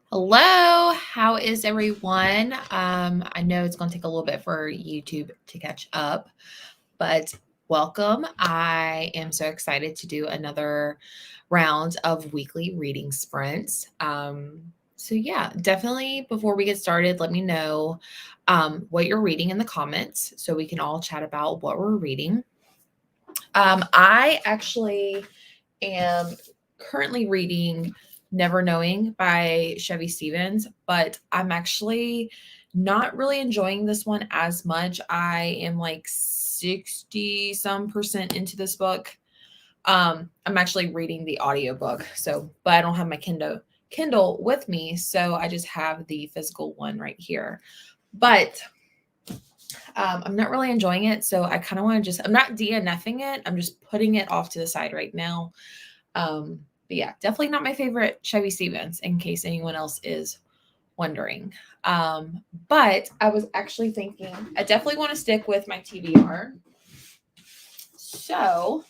Hello, how is everyone? I know it's going to take a little bit for YouTube to catch up, but welcome. I am so excited to do another round of weekly reading sprints. So definitely before we get started, let me know what you're reading in the comments so we can all chat about what we're reading. I actually am currently reading Never Knowing by Chevy Stevens, but I'm actually not really enjoying this one as much. I am like 60 some percent into this book. I'm actually reading the audiobook, but I don't have my Kindle with me, so I just have the physical one right here. But I'm not really enjoying it, so I kind of want to I'm not DNFing it. I'm just putting it off to the side right now. But yeah, definitely not my favorite Chevy Stevens, in case anyone else is wondering. But I was actually thinking I definitely want to stick with my TBR. So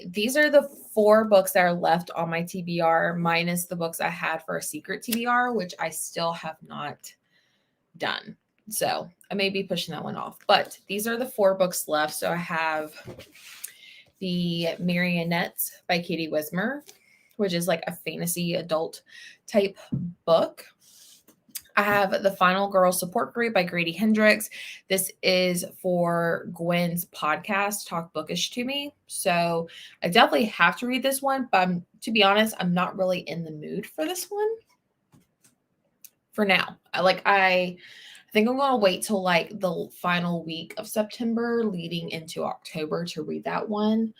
these are the 4 books that are left on my TBR, minus the books I had for a secret TBR, which I still have not done. So I may be pushing that one off. But these are the 4 books left. So I have the Marionettes by Katie Wismer, which is like a fantasy adult type book. I have The Final Girl Support Group by Grady Hendrix. This is for Gwen's podcast, Talk Bookish to Me. So I definitely have to read this one, but to be honest, I'm not really in the mood for this one for now. I think I'm going to wait till like the final week of September leading into October to read that one.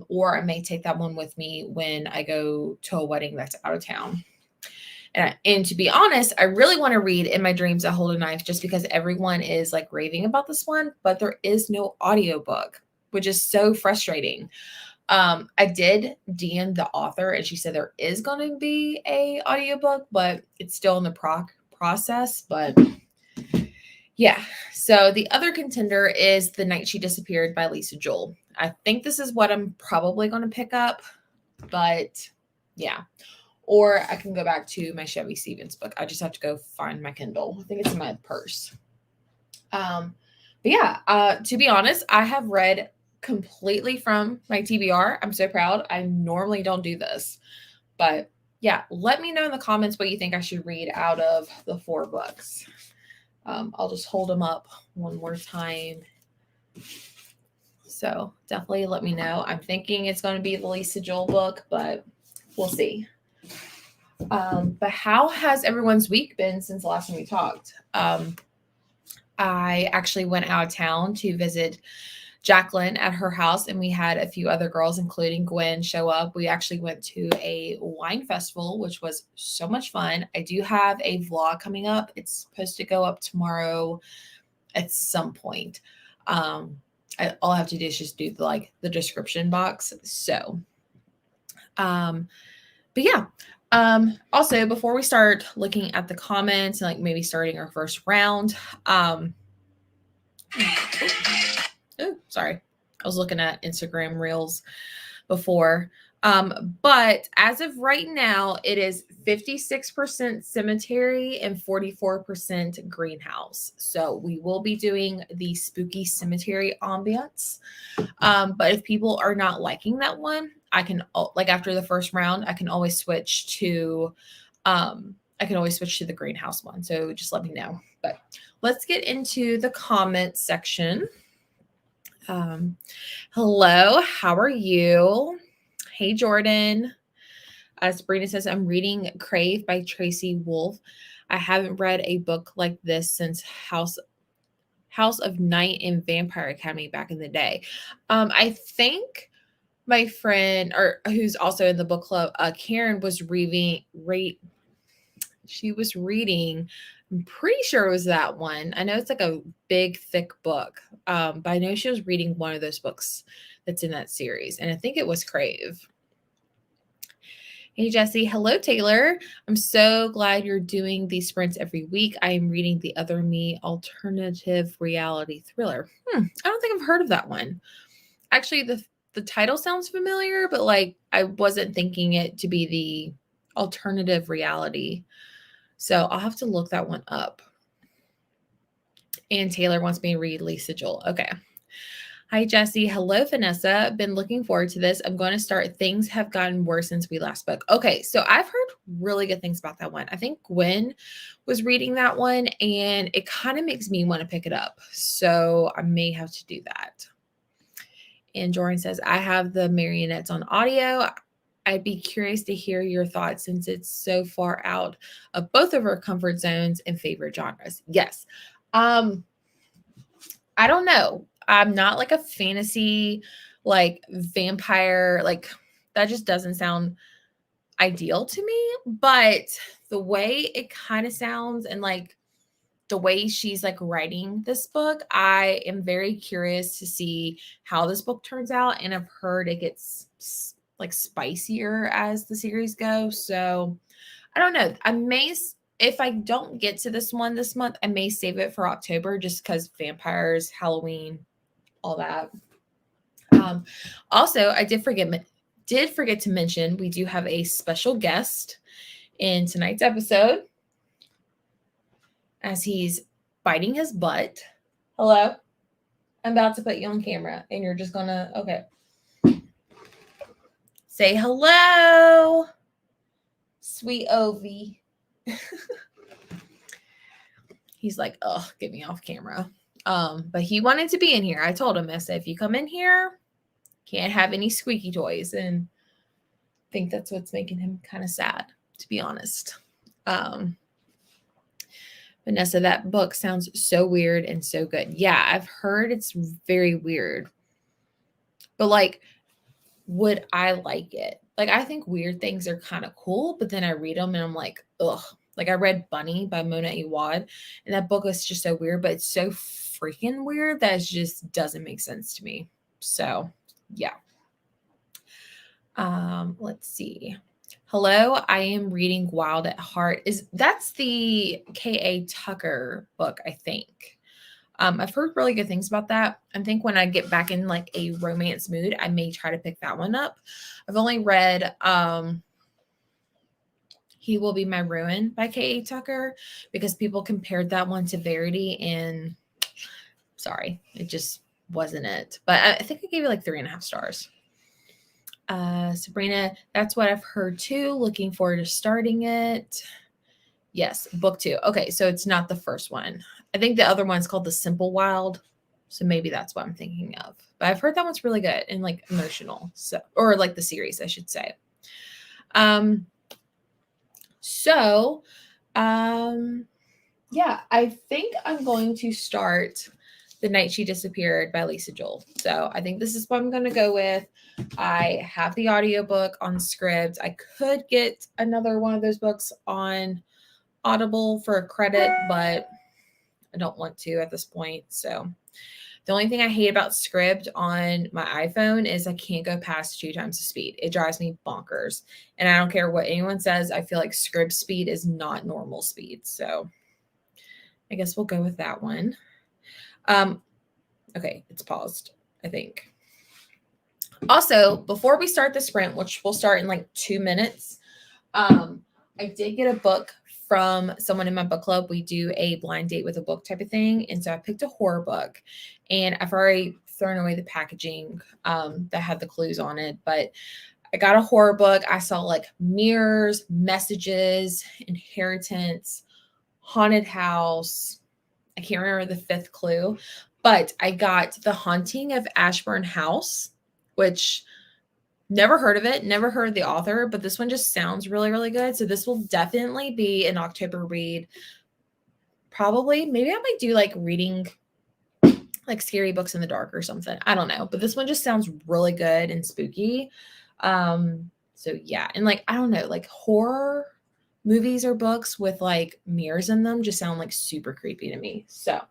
Or I may take that one with me when I go to a wedding that's out of town. And to be honest, I really want to read In My Dreams I Hold a Knife just because everyone is like raving about this one, but there is no audiobook, which is so frustrating. I did DM the author and she said there is going to be a audiobook, but it's still in the process. But yeah, so the other contender is The Night She Disappeared by Lisa Joel. I think this is what I'm probably going to pick up, but yeah. Or I can go back to my Chevy Stevens book. I just have to go find my Kindle. I think it's in my purse. But yeah, to be honest, I have read completely from my TBR. I'm so proud. I normally don't do this. But yeah, let me know in the comments what you think I should read out of the 4 books. I'll just hold them up one more time. So definitely let me know. I'm thinking it's going to be the Lisa Joel book, but we'll see. But how has everyone's week been since the last time we talked? I actually went out of town to visit Jacqueline at her house, and we had a few other girls, including Gwen, show up. We actually went to a wine festival, which was so much fun. I do have a vlog coming up. It's supposed to go up tomorrow at some point. All I have to do is just do the description box. So, but yeah. Also, before we start looking at the comments and like maybe starting our first round, sorry. I was looking at Instagram Reels before. But as of right now, it is 56% cemetery and 44% greenhouse. So we will be doing the spooky cemetery ambience. But if people are not liking that one, I can after the first round, I can always switch to the greenhouse one. So just let me know. But let's get into the comment section. Hello, how are you? Hey, Jordan. Sabrina says, I'm reading Crave by Tracy Wolff. I haven't read a book like this since House of Night and Vampire Academy back in the day. I think my friend, or who's also in the book club, Karen, was reading. She was reading. I'm pretty sure it was that one. I know it's like a big, thick book, but I know she was reading one of those books that's in that series, and I think it was Crave. Hey, Jesse. Hello, Taylor. I'm so glad you're doing these sprints every week. I am reading The Other Me alternative reality thriller. I don't think I've heard of that one. Actually, the title sounds familiar, but like I wasn't thinking it to be the alternative reality. So I'll have to look that one up. And Taylor wants me to read Lisa Joel. Okay. Hi, Jesse. Hello, Vanessa. Been looking forward to this. I'm going to start Things Have Gotten Worse Since We Last Spoke. Okay, so I've heard really good things about that one. I think Gwen was reading that one, and it kind of makes me want to pick it up. So I may have to do that. And Jordan says, I have the Marionettes on audio. I'd be curious to hear your thoughts since it's so far out of both of our comfort zones and favorite genres. Yes. I don't know. I'm not like a fantasy, like vampire, like that just doesn't sound ideal to me. But the way it kind of sounds and like the way she's like writing this book, I am very curious to see how this book turns out. And I've heard it gets like spicier as the series goes. So I don't know. I may, if I don't get to this one this month, I may save it for October just because vampires, Halloween, all that. Also, I did forget to mention we do have a special guest in tonight's episode as he's biting his butt. Hello? I'm about to put you on camera and you're just gonna, okay. Say hello, sweet Ovi. He's like, oh, get me off camera. But he wanted to be in here. I told him, I said, if you come in here, can't have any squeaky toys. And I think that's what's making him kind of sad, to be honest. Vanessa, that book sounds so weird and so good. Yeah, I've heard it's very weird. But like, would I like it? Like, I think weird things are kind of cool, but then I read them and I'm like, ugh. Like I read Bunny by Mona Awad, and that book was just so weird, but it's so freaking weird that it just doesn't make sense to me. So yeah. Let's see. Hello, I am reading Wild at Heart. That's the K.A. Tucker book, I think. I've heard really good things about that. I think when I get back in like a romance mood, I may try to pick that one up. I've only read He Will Be My Ruin by K.A. Tucker because people compared that one to Verity, and sorry, it just wasn't it. But I think I gave it like 3.5 stars. Sabrina, that's what I've heard too. Looking forward to starting it. Yes, book 2. Okay, so it's not the first one. I think the other one's called The Simple Wild. So maybe that's what I'm thinking of. But I've heard that one's really good and like emotional. So, or like the series, I should say. Yeah, I think I'm going to start The Night She Disappeared by Lisa Joel. So I think this is what I'm going to go with. I have the audiobook on Scribd. I could get another one of those books on Audible for a credit, but I don't want to at this point. So the only thing I hate about Scribd on my iPhone is I can't go past 2 times the speed. It drives me bonkers. And I don't care what anyone says. I feel like Scribd speed is not normal speed. So I guess we'll go with that one. Okay, it's paused, I think. Also, before we start the sprint, which we'll start in like 2 minutes, I did get a book from someone in my book club. We do a blind date with a book type of thing. And so I picked a horror book, and I've already thrown away the packaging that had the clues on it. But I got a horror book. I saw like mirrors, messages, inheritance, haunted house. I can't remember the 5th clue, but I got The Haunting of Ashburn House, which never heard of it, never heard of the author, but this one just sounds really, really good. So this will definitely be an October read. Probably, maybe I might do like reading like scary books in the dark or something. I don't know, but this one just sounds really good and spooky. So yeah, and like, I don't know, like horror movies or books with like mirrors in them just sound like super creepy to me. So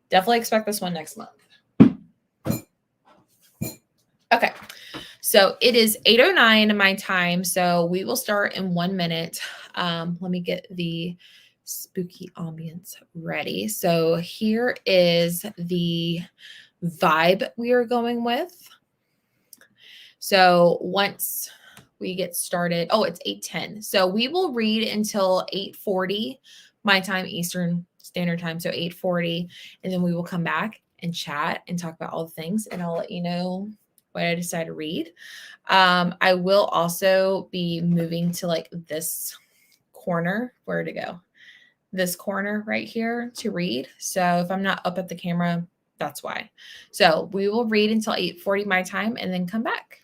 definitely expect this one next month. Okay. So it is 8:09 my time. So we will start in 1 minute. Let me get the spooky ambience ready. So here is the vibe we are going with. So once we get started. Oh, it's 8:10. So we will read until 8:40 my time, Eastern Standard Time. So 8:40, and then we will come back and chat and talk about all the things, and I'll let you know what I decide to read. I will also be moving to like this corner. Where to go? This corner right here to read. So if I'm not up at the camera, that's why. So we will read until 8:40 my time and then come back.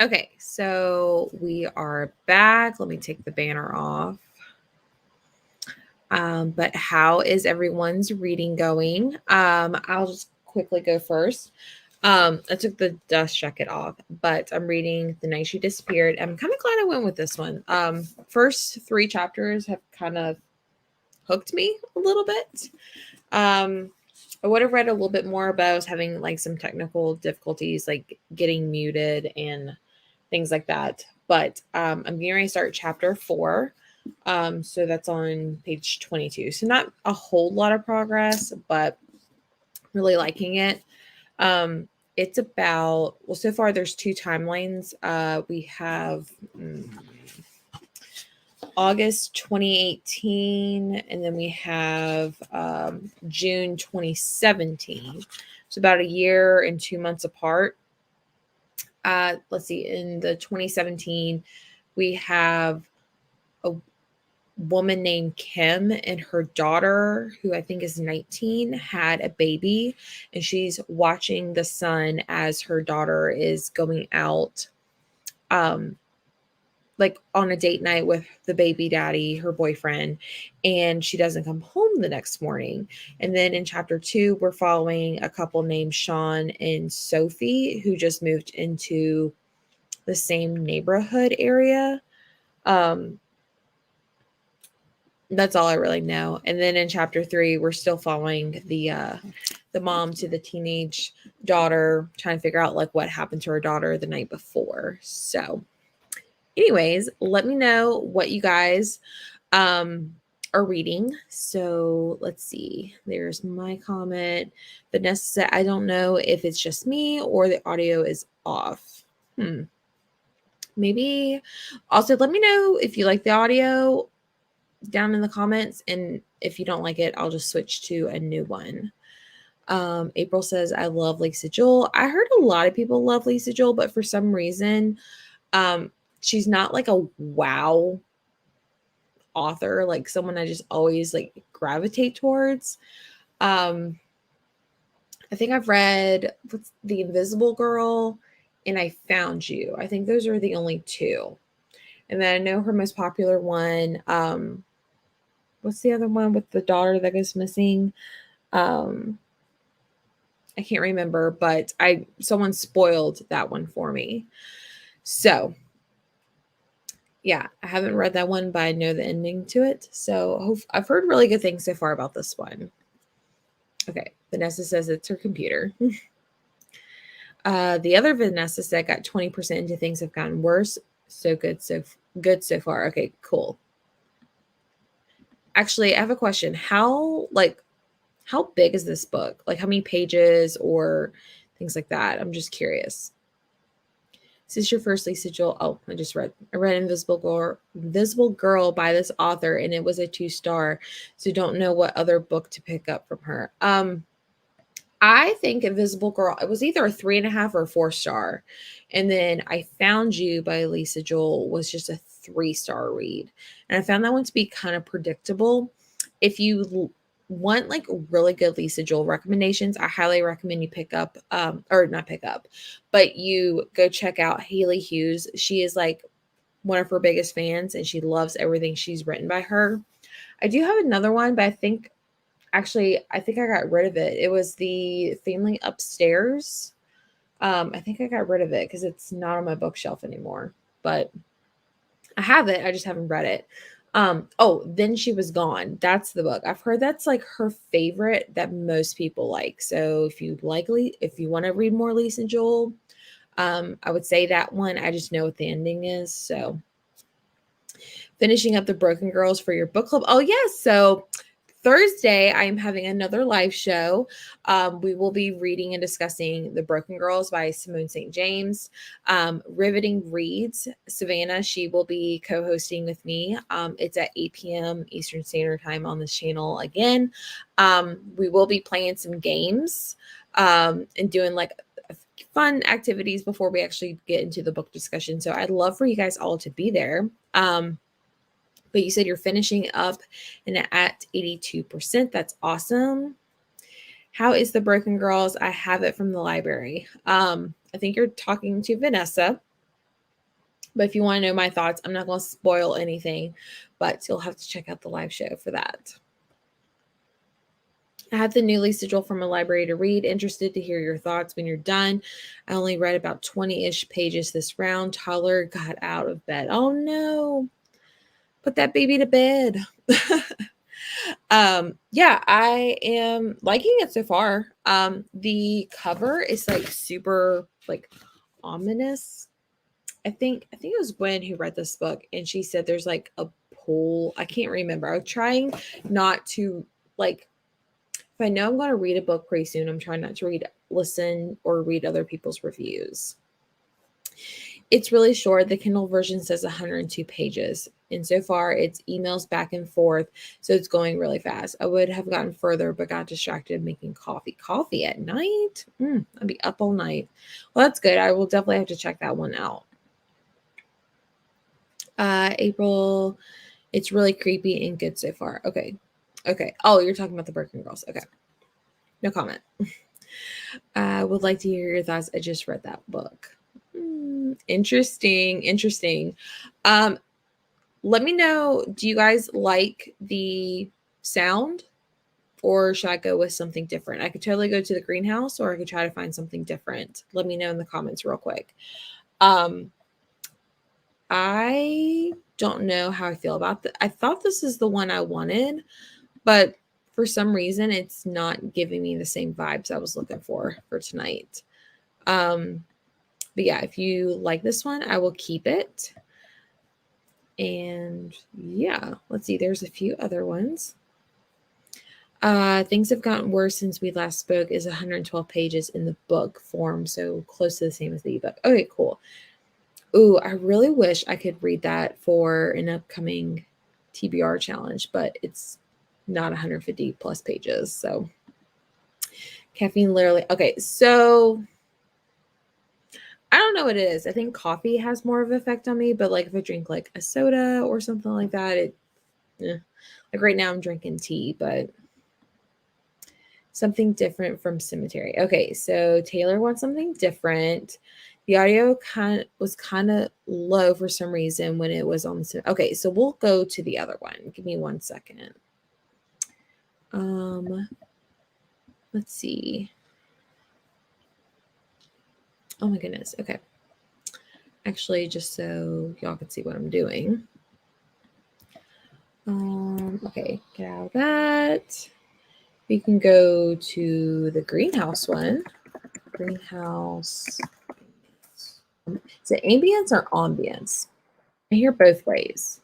Okay, so we are back. Let me take the banner off. But how is everyone's reading going? I'll just quickly go first. I took the dust jacket off, but I'm reading The Night She Disappeared. I'm kind of glad I went with this one. First 3 chapters have kind of hooked me a little bit. I would have read a little bit more, but I was having like some technical difficulties, like getting muted and things like that. But I'm getting ready to start chapter 4. So that's on page 22. So not a whole lot of progress, but really liking it. It's about, well, so far there's 2 timelines. We have August 2018, and then we have June 2017. So about a year and 2 months apart. Let's see, in the 2017, we have a woman named Kim and her daughter, who I think is 19, had a baby, and she's watching the son as her daughter is going out like on a date night with the baby daddy, her boyfriend, and she doesn't come home the next morning. And then in chapter 2, we're following a couple named Sean and Sophie who just moved into the same neighborhood area. That's all I really know. And then in chapter 3, we're still following the mom to the teenage daughter, trying to figure out like what happened to her daughter the night before. So anyways, let me know what you guys are reading. So let's see. There's my comment. Vanessa said, I don't know if it's just me or the audio is off. Maybe. Also, let me know if you like the audio down in the comments, and if you don't like it, I'll just switch to a new one. April says, I love Lisa Joel. I heard a lot of people love Lisa Joel, but for some reason, she's not like a wow author, like someone I just always like gravitate towards. I think I've read what's The Invisible Girl and I Found You. I think those are the only 2. And then I know her most popular one. What's the other one with the daughter that goes missing? I can't remember, but someone spoiled that one for me. So yeah, I haven't read that one, but I know the ending to it. So I've heard really good things so far about this one. Okay, Vanessa says it's her computer. The other Vanessa said got 20% into things have gotten worse. So good so far. Okay, cool. Actually, I have a question. How big is this book? Like how many pages or things like that? I'm just curious. Is this your first Lisa Joel? Oh, I read Invisible Girl by this author, and it was a 2-star. So don't know what other book to pick up from her. I think Invisible Girl, it was either a 3.5 or a 4-star. And then I Found You by Lisa Joel was just a 3-star read. And I found that one to be kind of predictable. If you want like really good Lisa Joel recommendations, I highly recommend you pick up, or not pick up, but you go check out Haley Hughes. She is like one of her biggest fans and she loves everything she's written by her. I do have another one, but I think I got rid of it. It was The Family Upstairs. I think I got rid of it because it's not on my bookshelf anymore. But I have it. I just haven't read it. Then She Was Gone. That's the book. I've heard that's like her favorite that most people like. So if you want to read more Lisa Joel, I would say that one. I just know what the ending is. So finishing up The Broken Girls for your book club. Oh yes. So Thursday, I am having another live show. We will be reading and discussing The Broken Girls by Simone St. James. Riveting Reads, Savannah, she will be co-hosting with me. It's at 8 p.m. Eastern Standard Time on this channel again. We will be playing some games and doing like fun activities before we actually get into the book discussion. So I'd love for you guys all to be there. But you said you're finishing up and at 82%. That's awesome. How is The Broken Girls? I have it from the library. I think you're talking to Vanessa. But if you want to know my thoughts, I'm not going to spoil anything, but you'll have to check out the live show for that. I have the new Lisa Joel from a library to read. Interested to hear your thoughts when you're done. I only read about 20-ish pages this round. Toddler got out of bed. Oh no. Put that baby to bed. Yeah, I am liking it so far. The cover is like super like ominous. I think it was Gwen who read this book, and she said there's like a pool. I can't remember. I'm trying not to like, if I know I'm going to read a book pretty soon, I'm trying not to listen or read other people's reviews. It's really short. The Kindle version says 102 pages. And so far, it's emails back and forth. So it's going really fast. I would have gotten further, but got distracted making coffee. Coffee at night? I'd be up all night. Well, that's good. I will definitely have to check that one out. April, it's really creepy and good so far. Okay. Oh, you're talking about the Broken Girls. Okay. No comment. I would like to hear your thoughts. I just read that book. Interesting. Let me know, do you guys like the sound, or should I go with something different? I could totally go to the greenhouse, or I could try to find something different. Let me know in the comments real quick. I don't know how I feel about that. I thought this is the one I wanted, but for some reason it's not giving me the same vibes I was looking for tonight. But yeah, if you like this one, I will keep it. And yeah, let's see. There's a few other ones. Things have gotten worse since we last spoke is 112 pages in the book form, so close to the same as the ebook. Okay, cool. Ooh, I really wish I could read that for an upcoming TBR challenge, but it's not 150 plus pages. So caffeine literally. Okay, so I don't know what it is. I think coffee has more of an effect on me, but like if I drink like a soda or something like that, like right now I'm drinking tea, but something different from Cemetery. Okay, so Taylor wants something different. The audio was kind of low for some reason when it was on the. Okay, so we'll go to the other one. Give me 1 second. Let's see. Oh my goodness. Okay. Actually, just so y'all can see what I'm doing. Okay, get out of that. We can go to the greenhouse one. Greenhouse. Is it ambience or ambience? I hear both ways.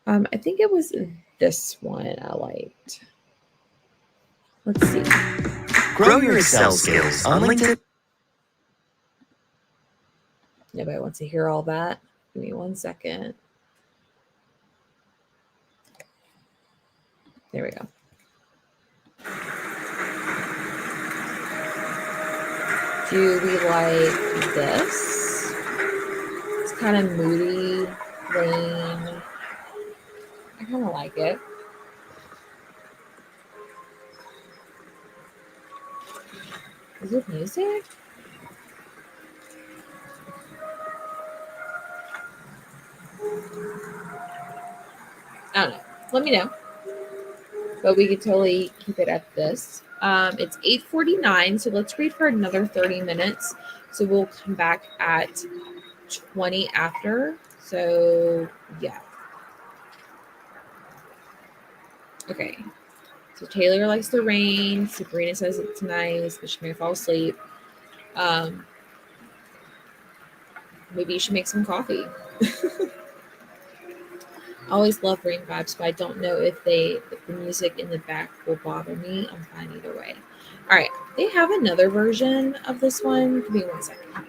I think it was this one I liked. Let's see. Grow your Excel skills on LinkedIn. Nobody wants to hear all that. Give me 1 second. There we go. Do we like this? It's kind of moody, rain. I kind of like it. Is it music? I don't know. Let me know. But we could totally keep it at this. It's 8:49, so let's read for another 30 minutes. So we'll come back at 20 after. So yeah. Okay. So Taylor likes the rain. Sabrina says it's nice, but she may fall asleep. Maybe you should make some coffee. I always love rain vibes, but I don't know if the music in the back will bother me. I'm fine either way. All right. They have another version of this one. Give me 1 second.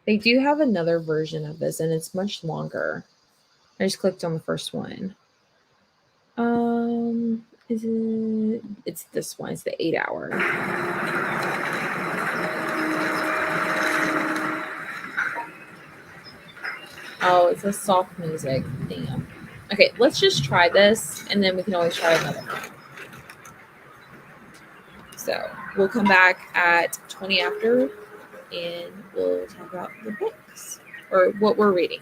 They do have another version of this, and it's much longer. I just clicked on the first one. Is it? It's this one. It's the 8-hour. Oh, it's a soft music. Damn. Okay, let's just try this, and then we can always try another one. So we'll come back at 20 after and we'll talk about the books or what we're reading.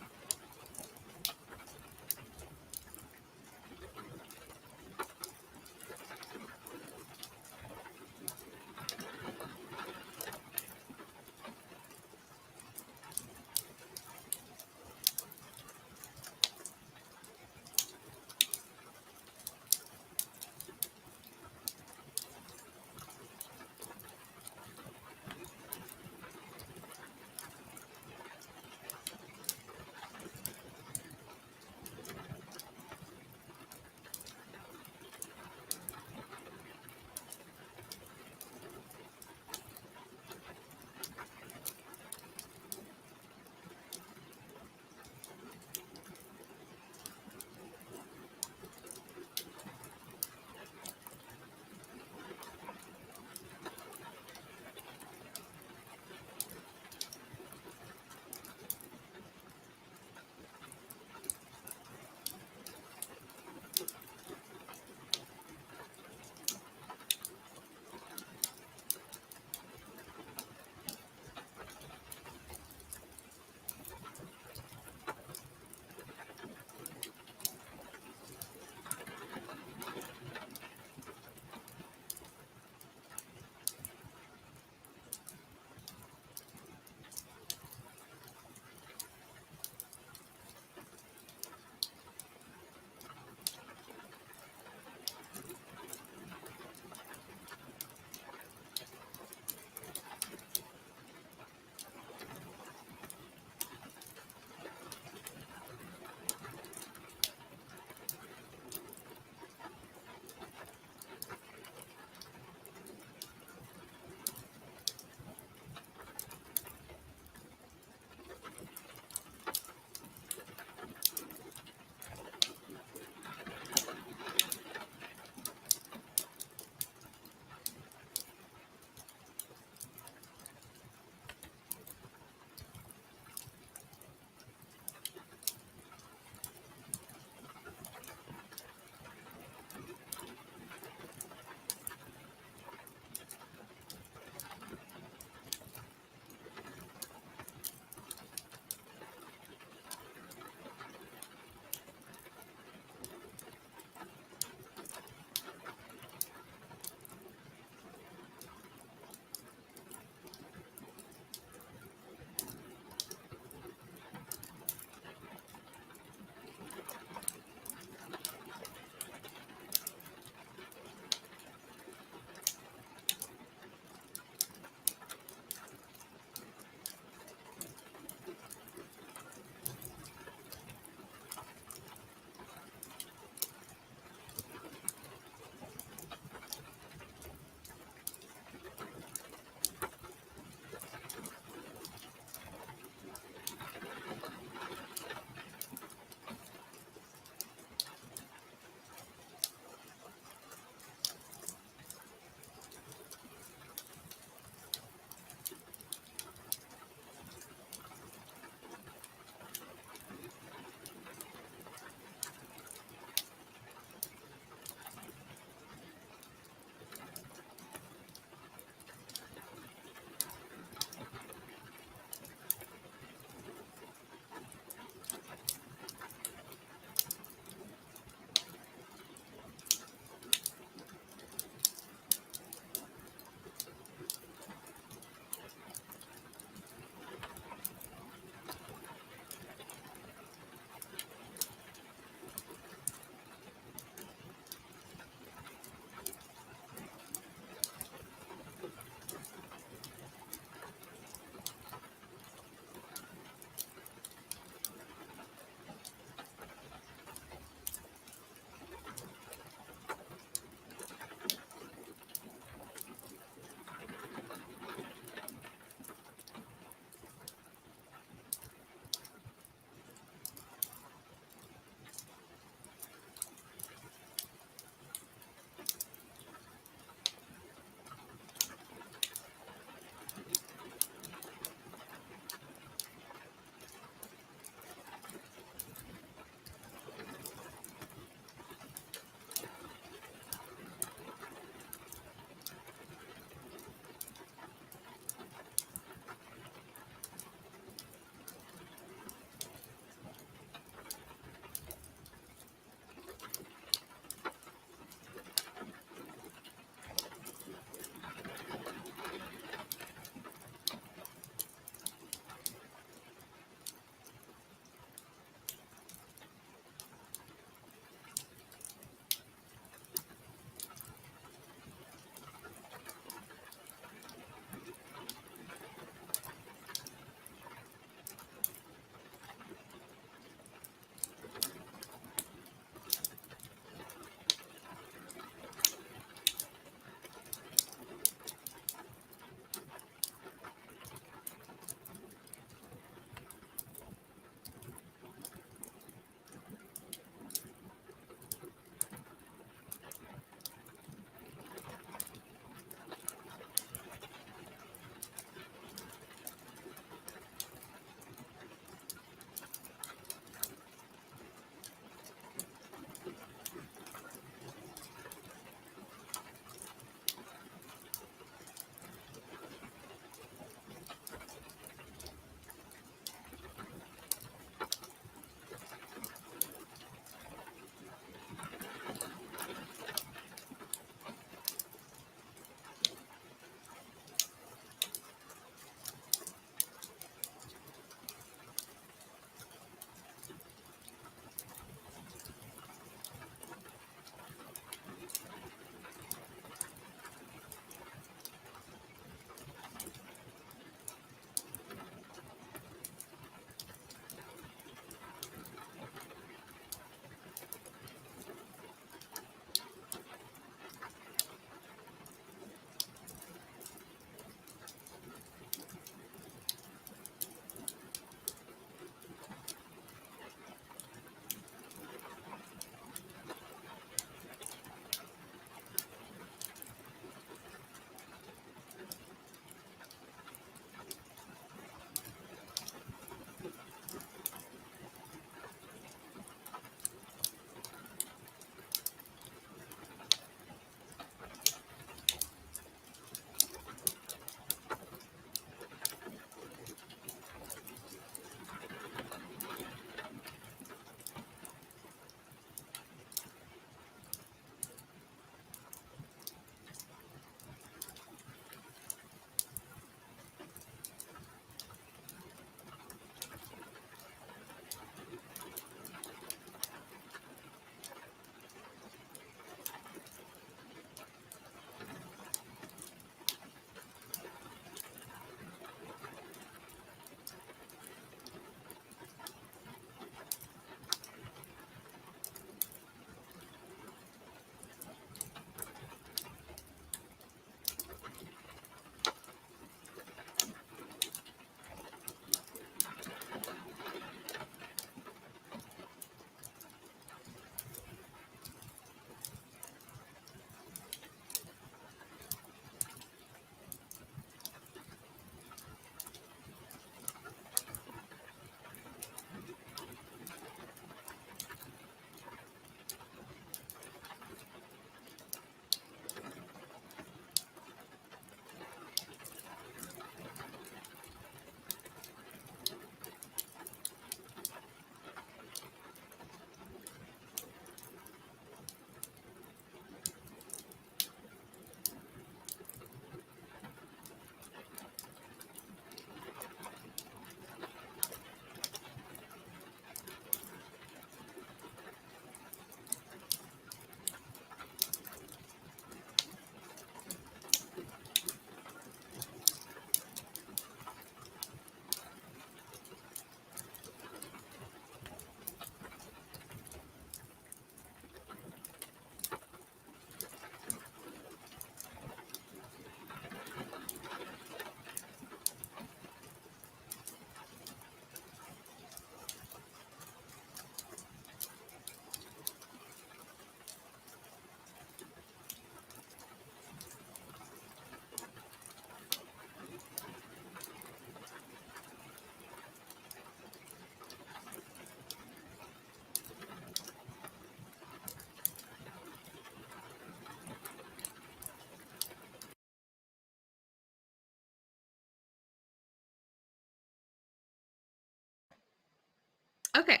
Okay.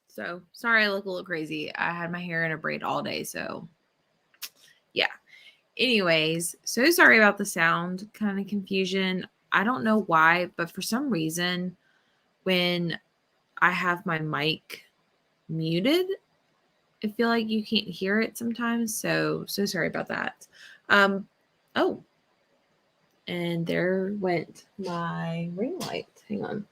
So sorry I look a little crazy. I had my hair in a braid all day. So yeah. Anyways, so sorry about the sound kind of confusion. I don't know why, but for some reason, when I have my mic muted, I feel like you can't hear it sometimes. So sorry about that. Oh, and there went my ring light. Hang on.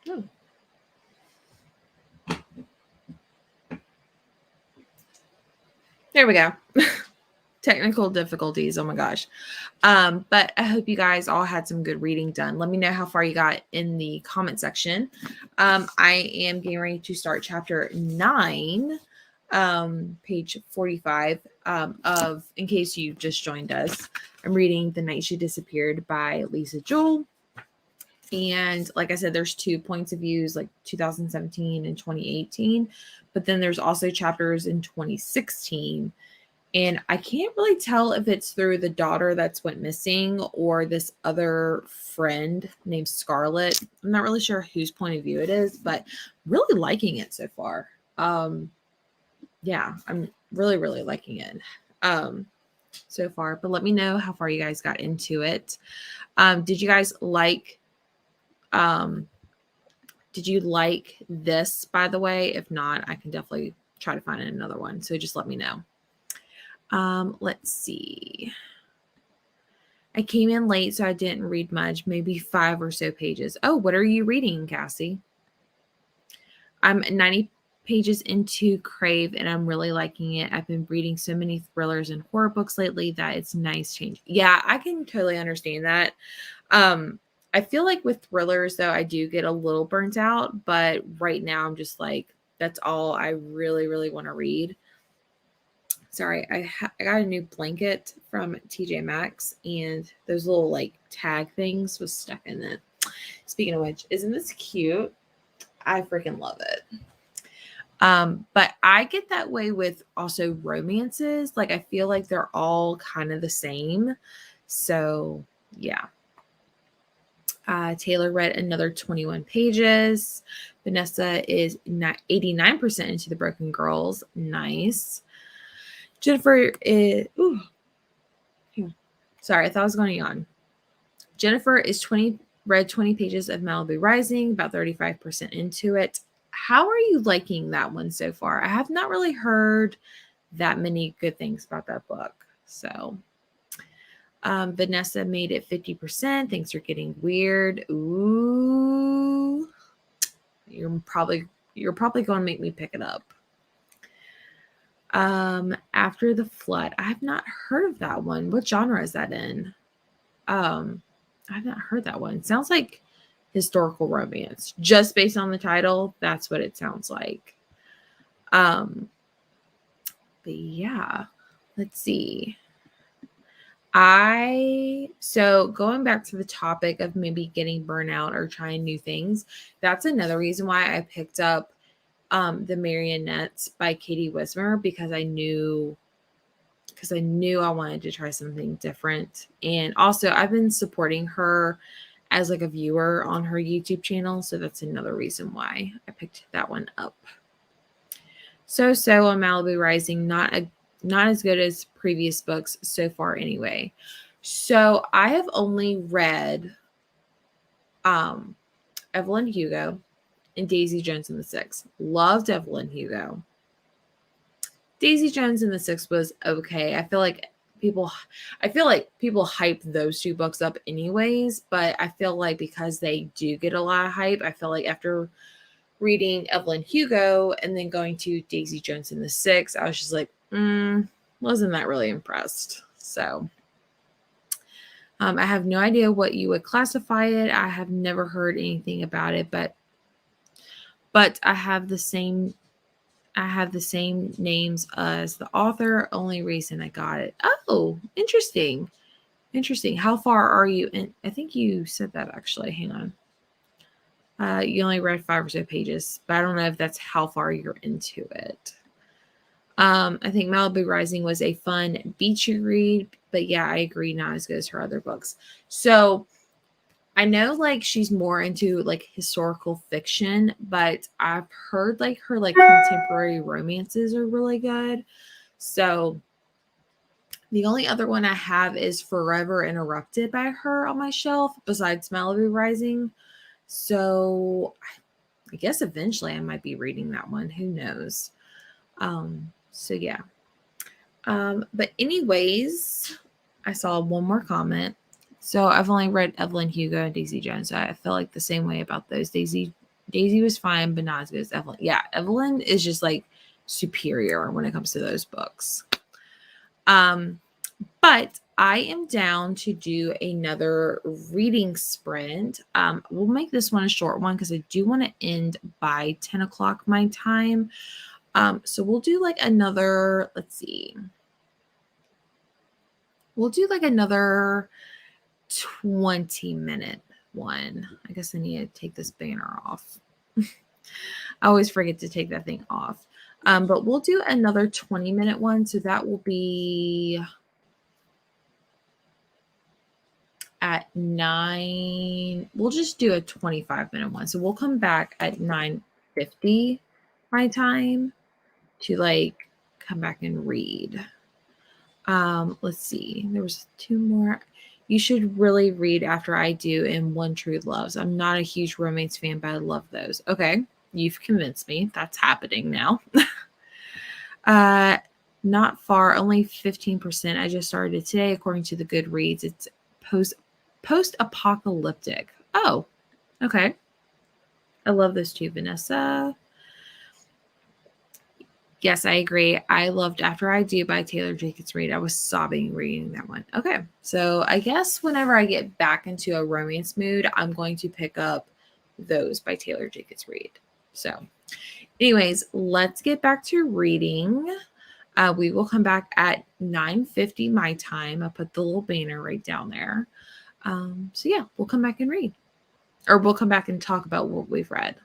Oh. There we go. Technical difficulties. Oh my gosh. But I hope you guys all had some good reading done. Let me know how far you got in the comment section. I am getting ready to start chapter 9, page 45 of In Case You Just Joined Us. I'm reading The Night She Disappeared by Lisa Joel. And like I said, there's 2 points of views, like 2017 and 2018. But then there's also chapters in 2016. And I can't really tell if it's through the daughter that's went missing or this other friend named Scarlett. I'm not really sure whose point of view it is, but really liking it so far. Yeah, I'm really, really liking it so far. But let me know how far you guys got into it. Did you guys like did you like this, by the way? If not, I can definitely try to find another one. So just let me know. Let's see. I came in late, so I didn't read much, maybe 5 or so pages. Oh, what are you reading, Cassie? I'm 90 pages into Crave, and I'm really liking it. I've been reading so many thrillers and horror books lately that it's nice change. Yeah, I can totally understand that. I feel like with thrillers, though, I do get a little burnt out, but right now I'm just like, that's all I really, really want to read. Sorry, I got a new blanket from TJ Maxx, and those little like tag things was stuck in it. Speaking of which, isn't this cute? I freaking love it. But I get that way with also romances. Like I feel like they're all kind of the same. So yeah. Taylor read another 21 pages. Vanessa is 89% into The Broken Girls. Nice. Jennifer is, ooh, sorry, I thought I was going to yawn. Jennifer is read 20 pages of Malibu Rising, about 35% into it. How are you liking that one so far? I have not really heard that many good things about that book. So Vanessa made it 50%. Things are getting weird. Ooh. You're probably going to make me pick it up. After the Flood. I have not heard of that one. What genre is that in? I've not heard that one. Sounds like historical romance. Just based on the title, that's what it sounds like. But yeah, let's see. So going back to the topic of maybe getting burnout or trying new things, that's another reason why I picked up the Marionettes by Katie Wismer, because I knew I wanted to try something different. And also I've been supporting her as like a viewer on her YouTube channel. So that's another reason why I picked that one up. So on Malibu Rising, not as good as previous books so far anyway. So I have only read Evelyn Hugo and Daisy Jones and the Six. Loved Evelyn Hugo. Daisy Jones and the Six was okay. I feel like people hype those 2 books up anyways, but I feel like because they do get a lot of hype, I feel like after reading Evelyn Hugo and then going to Daisy Jones and the Six, I was just like, wasn't that really impressed. So I have no idea what you would classify it. I have never heard anything about it, but I have the same names as the author. Only reason I got it. Oh, interesting. How far are you in? I think you said that actually. Hang on. You only read 5 or so pages, but I don't know if that's how far you're into it. I think Malibu Rising was a fun beachy read, but yeah, I agree, not as good as her other books. So I know like she's more into like historical fiction, but I've heard like her like contemporary romances are really good. So the only other one I have is Forever Interrupted by her on my shelf, besides Malibu Rising. So I guess eventually I might be reading that one. Who knows? So yeah. But anyways, I saw one more comment. So I've only read Evelyn Hugo and Daisy Jones. So I feel like the same way about those. Daisy was fine, but not as good as Evelyn. Yeah, Evelyn is just like superior when it comes to those books. But I am down to do another reading sprint. We'll make this one a short one because I do want to end by 10 o'clock my time. So we'll do like another, let's see. We'll do like another 20-minute one. I guess I need to take this banner off. I always forget to take that thing off. But we'll do another 20-minute one. So that will be at 9. We'll just do a 25-minute one. So we'll come back at 9:50 my time to like come back and read. Let's see. There was 2 more. You should really read After I Do and One True Loves. I'm not a huge romance fan, but I love those. Okay, you've convinced me. That's happening now. Not far, only 15%. I just started it today, according to the Goodreads. It's post-apocalyptic. Oh, okay. I love those two, Vanessa. Yes, I agree. I loved After I Do by Taylor Jenkins Reid. I was sobbing reading that one. Okay, so I guess whenever I get back into a romance mood, I'm going to pick up those by Taylor Jenkins Reid. So, anyways, let's get back to reading. We will come back at 9:50 my time. I'll put the little banner right down there. So yeah, we'll come back and read. Or we'll come back and talk about what we've read.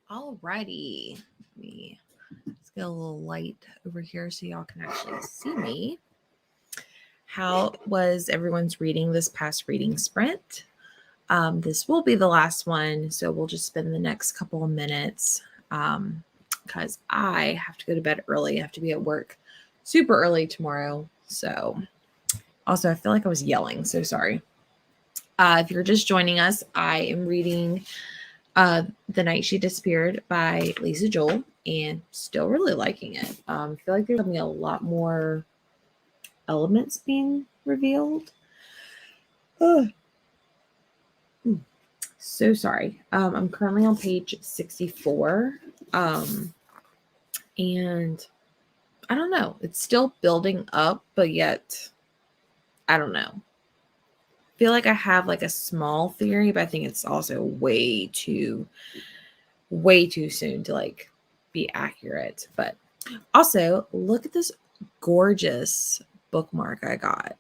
Alrighty. Let's get a little light over here so y'all can actually see me. How was everyone's reading this past reading sprint? This will be the last one, so we'll just spend the next couple of minutes because I have to go to bed early. I have to be at work super early tomorrow. So also, I feel like I was yelling, so sorry. If you're just joining us, I am reading The Night She Disappeared by Lisa Joel, and still really liking it. I feel like there's a lot more elements being revealed. So sorry. I'm currently on page 64. And I don't know. It's still building up, but yet I don't know. I feel like I have like a small theory, but I think it's also way too soon to like be accurate. But also, look at this gorgeous bookmark I got.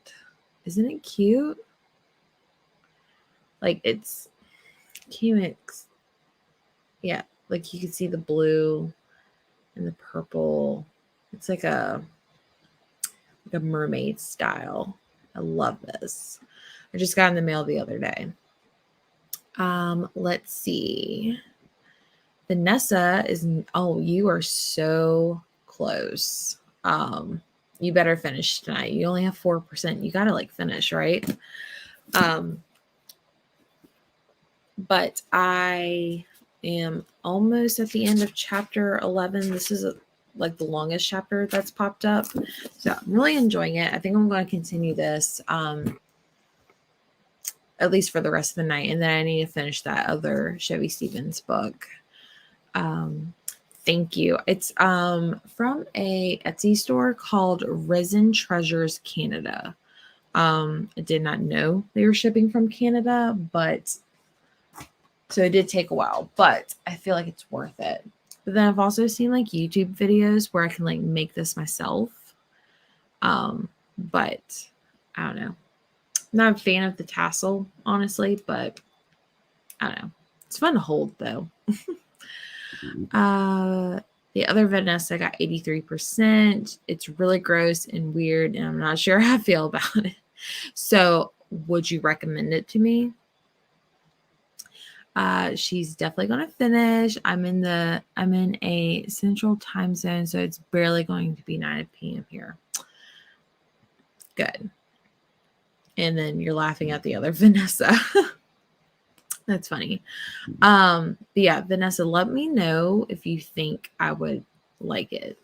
Isn't it cute? Like it's cute. Yeah, like you can see the blue and the purple. It's like a mermaid style. I love this. I just got in the mail the other day. Let's see. Vanessa is, oh, you are so close. You better finish tonight. You only have 4%. You gotta like finish, right? But I am almost at the end of chapter 11. This is like the longest chapter that's popped up. So I'm really enjoying it. I think I'm going to continue this at least for the rest of the night. And then I need to finish that other Chevy Stevens book. Thank you. It's from a Etsy store called Resin Treasures Canada. I did not know they were shipping from Canada, but so it did take a while, but I feel like it's worth it. But then I've also seen like YouTube videos where I can like make this myself. But I don't know. I'm not a fan of the tassel, honestly, but I don't know. It's fun to hold though. The other Vanessa got 83%. It's really gross and weird, and I'm not sure how I feel about it. So would you recommend it to me? She's definitely going to finish. I'm in a central time zone, so it's barely going to be 9 p.m. here. Good. And then you're laughing at the other Vanessa. That's funny. But yeah, Vanessa, let me know if you think I would like it,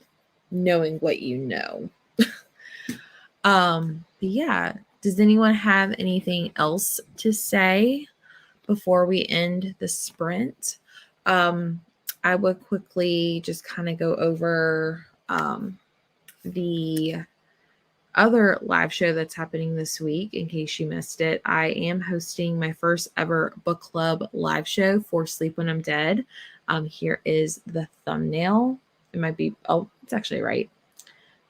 knowing what you know. But yeah, does anyone have anything else to say before we end the sprint? I would quickly just kind of go over the other live show that's happening this week in case you missed it. I am hosting my first ever book club live show for Sleep When I'm Dead. Here is the thumbnail. It might be, oh, it's actually right.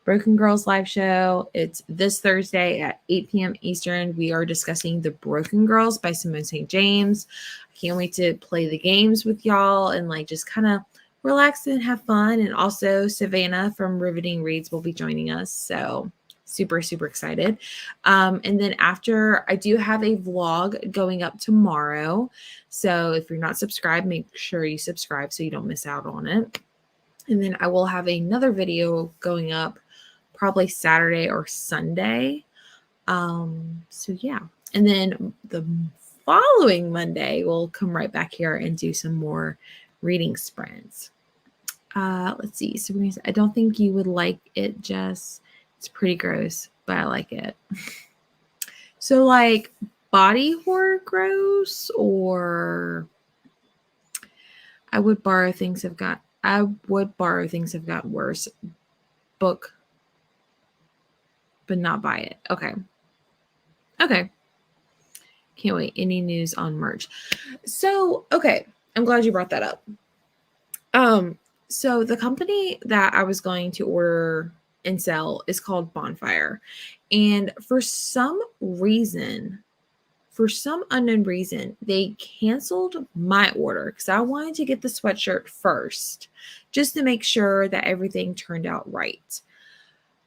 Broken Girls live show. It's this Thursday at 8 p.m. Eastern. We are discussing The Broken Girls by Simone St. James. I can't wait to play the games with y'all and like just kind of relax and have fun. And also Savannah from Riveting Reads will be joining us. So super, super excited. And then after, I do have a vlog going up tomorrow. So if you're not subscribed, make sure you subscribe so you don't miss out on it. And then I will have another video going up probably Saturday or Sunday. So yeah. And then the following Monday, we'll come right back here and do some more reading sprints. Let's see. So I don't think you would like it, Jess. It's pretty gross, but I like it. So like body horror gross, or I would borrow things have got worse book, but not buy it. Okay. Can't wait. Any news on merch? So, okay. I'm glad you brought that up. So the company that I was going to order and sell is called Bonfire. And for some unknown reason, they canceled my order because I wanted to get the sweatshirt first, just to make sure that everything turned out right.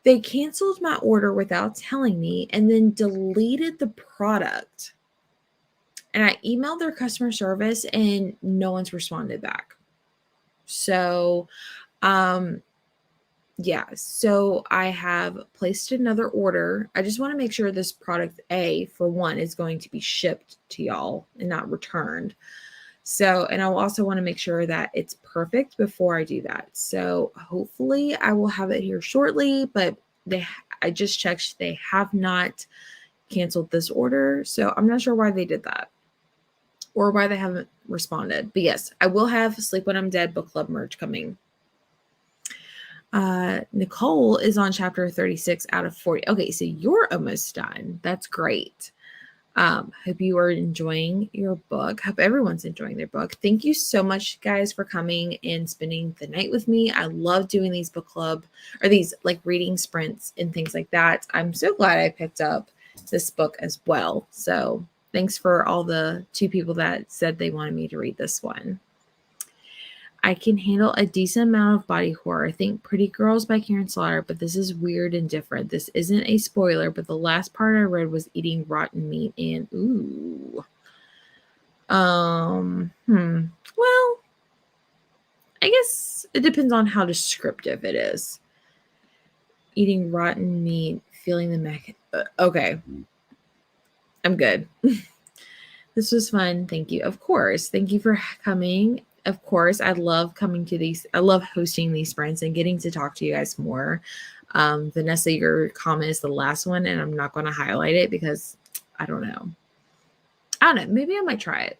They canceled my order without telling me and then deleted the product. And I emailed their customer service and no one's responded back. So, yeah, so I have placed another order. I just want to make sure this product, for one, is going to be shipped to y'all and not returned. So, and I'll also want to make sure that it's perfect before I do that. So hopefully I will have it here shortly, but I just checked. They have not canceled this order. So I'm not sure why they did that or why they haven't responded. But yes, I will have Sleep When I'm Dead book club merch coming. Nicole is on chapter 36 out of 40. Okay, so you're almost done. That's great. Hope you are enjoying your book. Hope everyone's enjoying their book. Thank you so much, guys, for coming and spending the night with me. I love doing these book club or these like reading sprints and things like that. I'm so glad I picked up this book as well. So thanks for all the 2 people that said they wanted me to read this one. I can handle a decent amount of body horror. I think Pretty Girls by Karen Slaughter, but this is weird and different. This isn't a spoiler, but the last part I read was eating rotten meat and ooh. Well, I guess it depends on how descriptive it is. Eating rotten meat, feeling the okay. I'm good. This was fun. Thank you. Of course. Thank you for coming. Of course, I love coming to these. I love hosting these sprints and getting to talk to you guys more. Vanessa, your comment is the last one, and I'm not going to highlight it because I don't know. Maybe I might try it.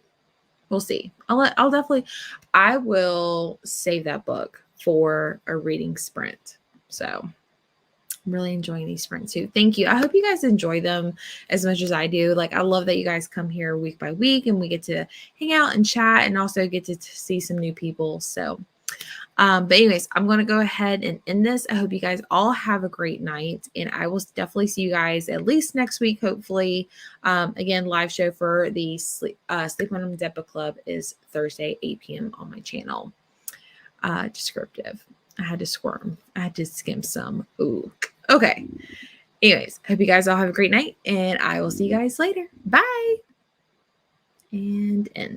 We'll see. I will save that book for a reading sprint. So I'm really enjoying these sprints too. Thank you. I hope you guys enjoy them as much as I do. Like, I love that you guys come here week by week and we get to hang out and chat and also get to see some new people. So, but anyways, I'm going to go ahead and end this. I hope you guys all have a great night, and I will definitely see you guys at least next week, hopefully. Again, live show for the Sleep When I'm Dead book club is Thursday, 8 p.m. on my channel. Descriptive. I had to squirm. I had to skim some. Ooh. Okay. Anyways, hope you guys all have a great night, and I will see you guys later. Bye. And end.